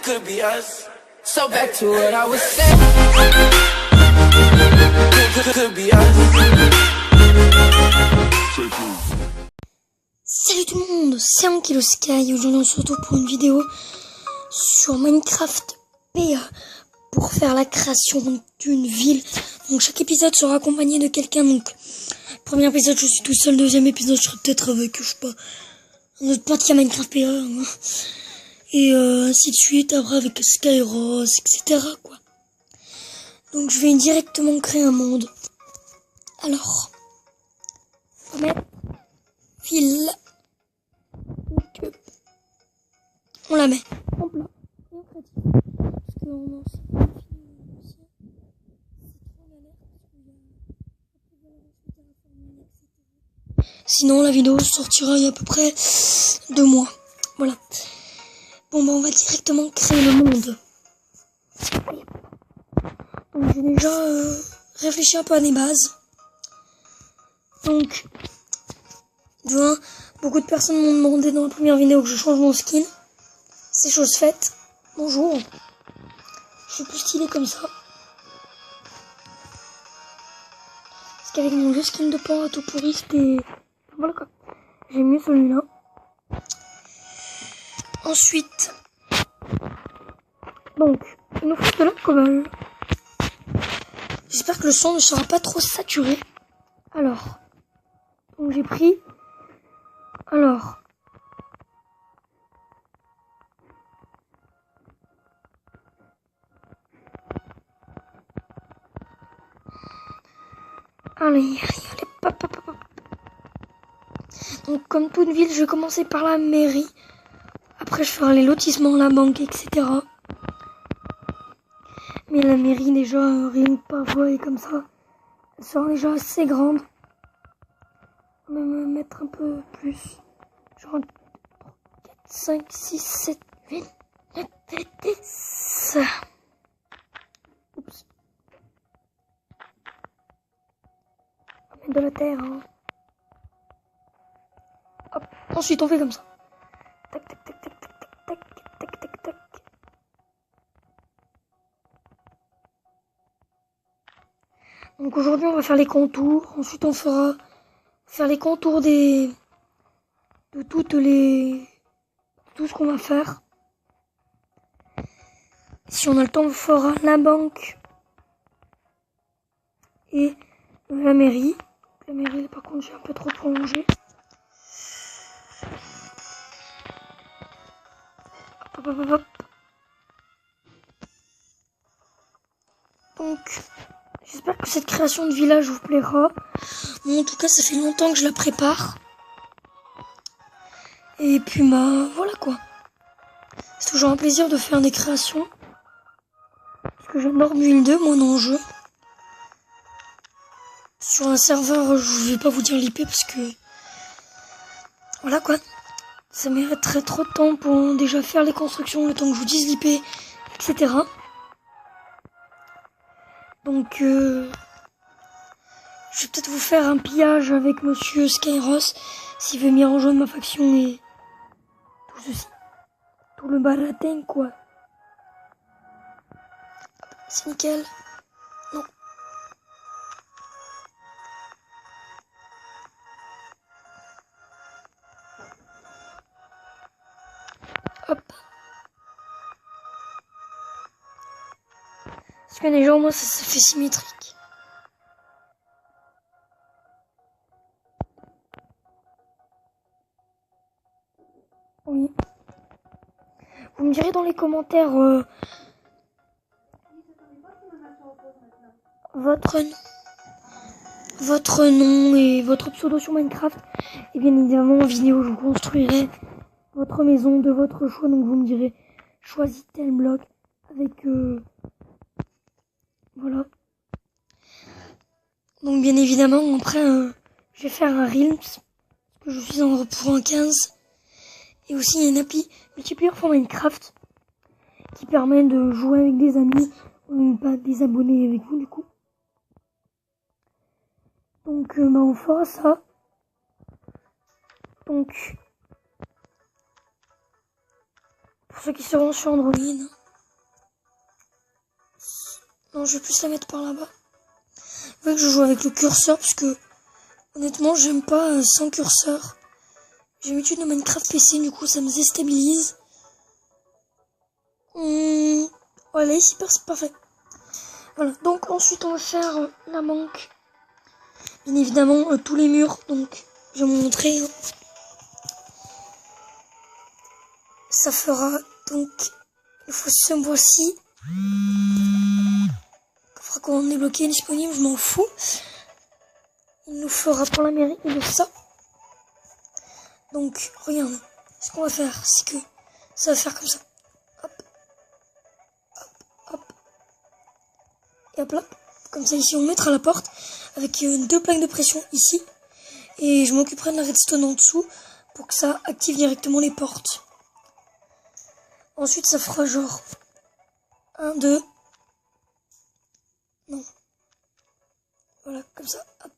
could be us. So back to what I was saying. Could be us. Salut tout le monde, c'est Ankylosky. Aujourd'hui on se retrouve pour une vidéo sur Minecraft PA pour faire la création d'une ville. Donc chaque épisode sera accompagné de quelqu'un. Donc premier épisode je suis tout seul, deuxième épisode je serai peut-être avec, je sais pas, un autre pote qui a Minecraft PA. Hein. Et ainsi de suite, après avec Skyros, etc. quoi. Donc je vais directement créer un monde. Alors, on va mettre ville. Donc, on la met en plat et en créatif. Parce qu'on sinon la vidéo sortira il y a à peu près 2 mois. Voilà. Bon bah on va directement créer le monde. Donc j'ai déjà réfléchi un peu à mes bases. Donc de 1, beaucoup de personnes m'ont demandé dans la première vidéo que je change mon skin. C'est chose faite. Bonjour. Je suis plus stylé comme ça. Parce qu'avec mon vieux skin de pan tout pourri, c'était... Voilà quoi. J'ai mieux celui-là. Ensuite, donc, il nous faut de la cobble. J'espère que le son ne sera pas trop saturé. Alors, donc j'ai pris, alors, allez, pop. Donc comme toute ville, je vais commencer par la mairie. Après, je ferai les lotissements, la banque, etc. Mais la mairie, déjà, rien que par voie et comme ça, elle sera déjà assez grande. On va même mettre un peu plus. Genre 4, 5, 6, 7, 8, 9, 10. Oups. On va mettre de la terre. Hein. Hop. Ensuite, on fait comme ça. Tac, tac, tac, tac, tac, tac, tac, tac, tac. Donc aujourd'hui, on va faire les contours. Ensuite, on fera faire les contours de tout ce qu'on va faire. Si on a le temps, on fera la banque et la mairie. La mairie, par contre, j'ai un peu trop prolongé. Hop. Donc, j'espère que cette création de village vous plaira. Bon, en tout cas, ça fait longtemps que je la prépare. Et puis, bah, voilà quoi. C'est toujours un plaisir de faire des créations. Parce que j'adore Build 2, moi, dans le jeu. Sur un serveur, je vais pas vous dire l'IP parce que... Voilà quoi. Ça mériterait trop de temps pour déjà faire les constructions, le temps que je vous dise l'IP, etc. Donc, je vais peut-être vous faire un pillage avec monsieur Skyros, s'il veut bien rejoindre ma faction et tout ceci. Tout le baratin, quoi. C'est nickel. Non. Hop. Parce que déjà, au moins, ça fait symétrique. Oui. Vous me direz dans les commentaires votre nom et votre pseudo sur Minecraft. Et bien évidemment, en vidéo, je vous construirai votre maison de votre choix. Donc vous me direz, choisis tel bloc avec... voilà. Donc bien évidemment, après, je vais faire un Realms. Parce que je suis pour un 15. Et aussi, il y a une appli multiplayer pour Minecraft qui permet de jouer avec des amis ou même pas des abonnés avec vous du coup. Donc, bah, on fera ça. Donc, pour ceux qui seront sur Android, Non, je vais plus la mettre par là-bas. Vous voyez que je joue avec le curseur parce que honnêtement, j'aime pas sans curseur. J'ai l'habitude de Minecraft PC, du coup ça me déstabilise. Voilà, ici c'est parfait. Voilà, donc ensuite on va faire la manque. Bien évidemment, tous les murs, donc je vais vous montrer. Ça fera donc, il faut ce bois-ci. Il faudra qu'on ait bloqué disponible, je m'en fous. Il nous fera pour la mairie et de ça. Donc, regarde, ce qu'on va faire, c'est que ça va faire comme ça. Hop, hop, hop. Et hop là, comme ça ici on mettra la porte avec 2 plaques de pression ici. Et je m'occuperai de la redstone en dessous pour que ça active directement les portes. Ensuite ça fera genre 1, 2. Non. Voilà, comme ça. Hop,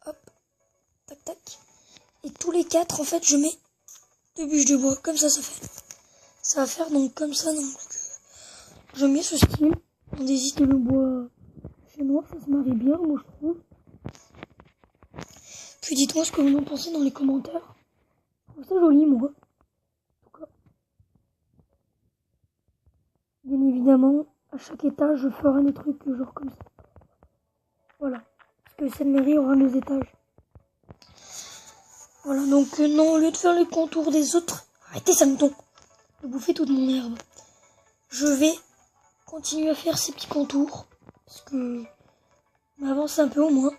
hop, tac, tac. Et tous les 4, en fait, je mets 2 bûches de bois. Comme ça, ça fait. Ça va faire donc comme ça. Donc, j'aime bien ce style. On hésite le bois chez noir, ça se marie bien, moi je trouve. Puis dites-moi ce que vous en pensez dans les commentaires. Je trouve ça joli, moi. En tout cas. Bien évidemment, à chaque étage, je ferai des trucs genre comme ça. Voilà. Parce que cette mairie aura 2 étages. Voilà, donc non, au lieu de faire les contours des autres, arrêtez ça me tombe de bouffer toute mon herbe. Je vais continuer à faire ces petits contours, parce que on avance un peu au moins.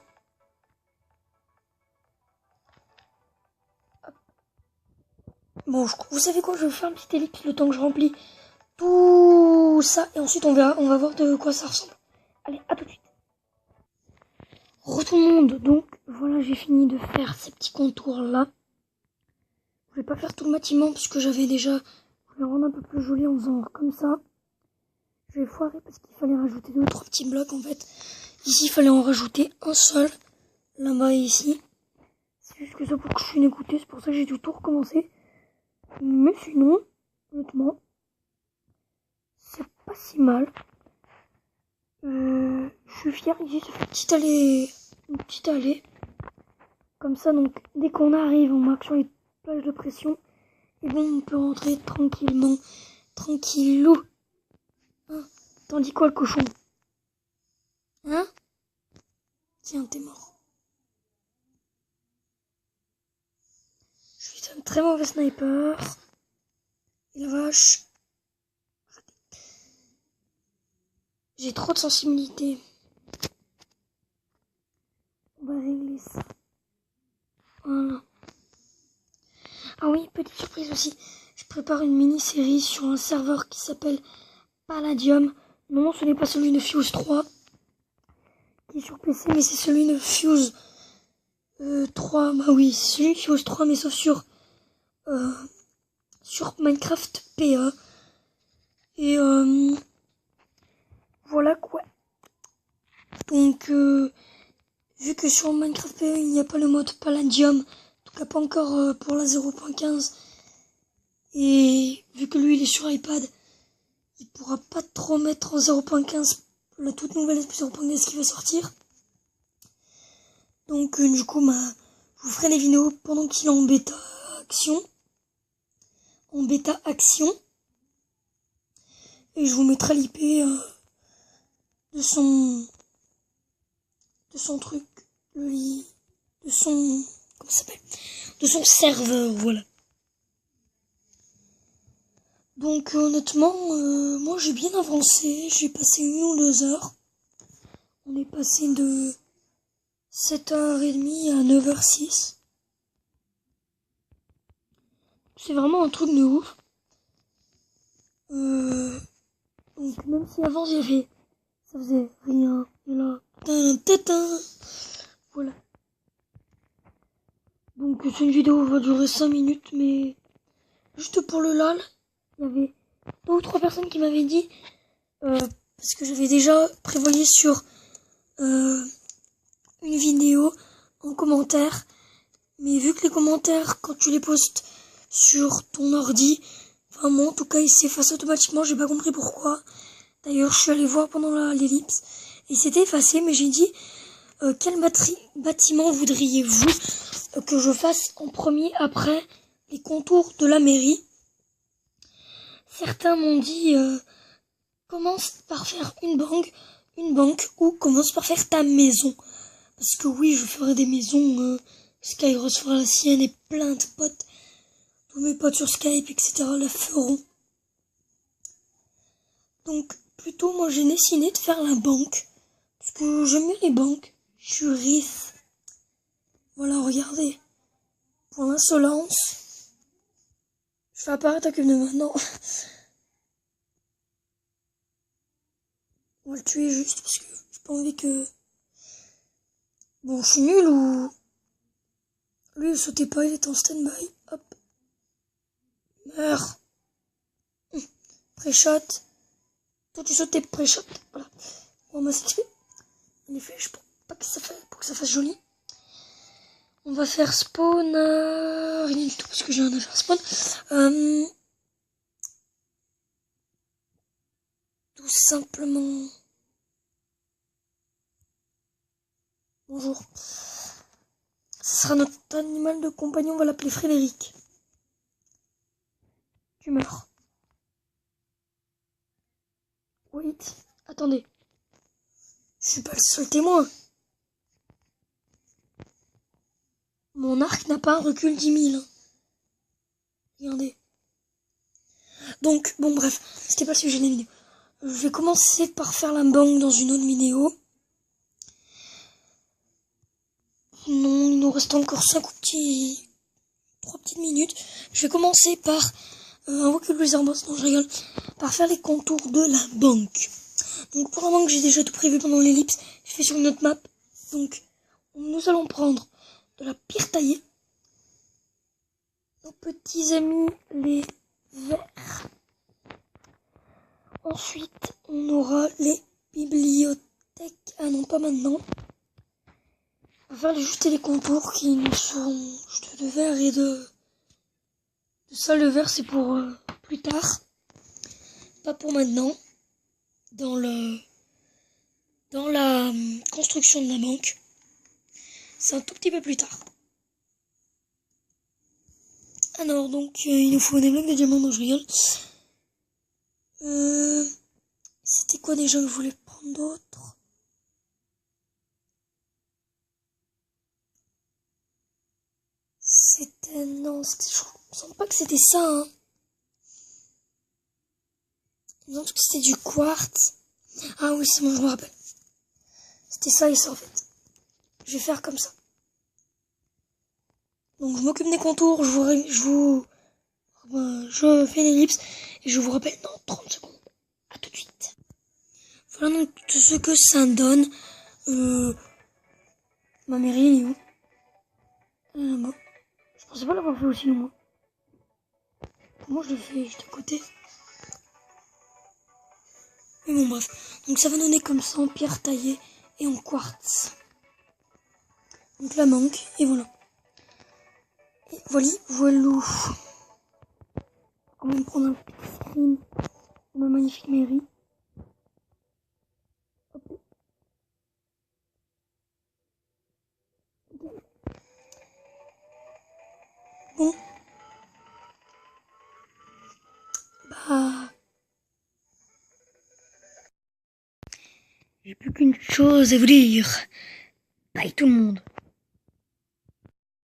Hop. Bon, vous savez quoi, je vais faire un petit ellipse le temps que je remplis tout ça, et ensuite on verra, on va voir de quoi ça ressemble. Allez, à tout de suite. Tout le monde, donc voilà, j'ai fini de faire ces petits contours là. Je vais pas faire tout le bâtiment parce que j'avais déjà, je vais rendre un peu plus joli en faisant comme ça. Je vais foirer parce qu'il fallait rajouter 2 ou 3 petits blocs en fait. Ici il fallait en rajouter un seul, là-bas et ici. C'est juste que ça pour que je suis dégoûté, c'est pour ça que j'ai dû tout recommencer. Mais sinon, honnêtement, c'est pas si mal. Je suis fier, ici ça fait une petite allée. Comme ça, donc dès qu'on arrive, on marque sur les plages de pression. Et bon, on peut rentrer tranquillement. Tranquillou. Hein, t'en dis quoi le cochon? Hein? Tiens, t'es mort. Je suis un très mauvais sniper. Et la vache. J'ai trop de sensibilité. On va régler ça. Voilà. Ah oui, petite surprise aussi. Je prépare une mini-série sur un serveur qui s'appelle Palladium. Non, ce n'est pas celui de Fuse 3 qui est sur PC, mais c'est celui de Fuse 3. Bah oui, c'est celui de Fuse 3, mais sauf sur Minecraft PA. Et voilà quoi. Donc, vu que sur Minecraft PA, il n'y a pas le mode Palladium, en tout cas pas encore pour la 0.15, et vu que lui il est sur iPad, il pourra pas trop mettre en 0.15 la toute nouvelle 0.15 qui va sortir. Donc du coup, je vous ferai les vidéos pendant qu'il est en bêta action. Et je vous mettrai l'IP de son truc, de son, comment ça s'appelle, de son serveur, voilà. Donc honnêtement, moi j'ai bien avancé, j'ai passé 1 ou 2 heures. On est passé de 7h30 à 9h06. C'est vraiment un truc de ouf. Donc même si avant ça faisait rien, et là, voilà. Donc c'est une vidéo qui va durer 5 minutes, mais juste pour le lol, il y avait 2 ou 3 personnes qui m'avaient dit, parce que j'avais déjà prévoyé sur une vidéo en commentaire, mais vu que les commentaires, quand tu les postes sur ton ordi, enfin moi en tout cas ils s'effacent automatiquement, j'ai pas compris pourquoi. D'ailleurs, je suis allé voir pendant l'ellipse et c'était effacé, mais j'ai dit quel bâtiment voudriez-vous que je fasse en premier après les contours de la mairie. Certains m'ont dit commence par faire une banque ou commence par faire ta maison. Parce que oui, je ferai des maisons, Skyros fera la sienne et plein de potes, tous mes potes sur Skype, etc. la feront. Donc plutôt moi j'ai décidé de faire la banque. Parce que j'aime bien les banques. Je suis riche. Voilà, regardez. Pour l'insolence. Je fais apparaître la cube de maintenant. On va le tuer juste parce que j'ai pas envie que... Bon, je suis nul ou... Lui, il sautait pas, il est en stand-by. Hop. Meurs. Pré-shot. Toi, tu sautais pré-shot. Voilà. On va s'expliquer. En effet, je pense pas que ça fasse, pour que ça fasse joli. On va faire spawn... rien du tout, parce que j'ai rien à faire spawn. Tout simplement... Bonjour. Ce sera notre animal de compagnon, on va l'appeler Frédéric. Tu meurs. Wait, attendez. Je suis pas le seul témoin. Mon arc n'a pas un recul 10 000. Regardez. Donc, bon bref, c'était pas le sujet de la vidéo. Je vais commencer par faire la banque dans une autre vidéo. Non, il nous reste encore 3 petites minutes. Je vais commencer par invoquer le Blizzard Boss, non je rigole, par faire les contours de la banque. Donc pour la banque, j'ai déjà tout prévu pendant l'ellipse. Je fais sur une autre map. Donc nous allons prendre de la pierre taillée. Nos petits amis les verts. Ensuite, on aura les bibliothèques. Ah non, pas maintenant. On va faire juste les contours qui nous seront juste de verre et de ça. Le vert, c'est pour plus tard. Pas pour maintenant. Dans la construction de la banque. C'est un tout petit peu plus tard. Alors, donc, il nous faut des blocs de diamants, non, je rigole. C'était quoi déjà que je voulais prendre d'autres? C'était... Non, je me sens pas que c'était ça, hein. Il me semble que c'était du quartz. Ah oui, c'est bon, je me rappelle. C'était ça et ça, en fait. Je vais faire comme ça. Donc, je m'occupe des contours, je fais l'ellipse et je vous rappelle dans 30 secondes. À tout de suite. Voilà donc tout ce que ça donne. Ma mairie, elle est où? Là-bas. Je pensais pas l'avoir fait aussi loin. Comment je le fais juste à côté? Mais bon, bref. Donc ça va donner comme ça en pierre taillée et en quartz. Donc la manque, et voilà. Et voilà. On va me prendre un petit screen de ma magnifique mairie. Hop. Bon. Bah... J'ai plus qu'une chose à vous dire. Bye tout le monde.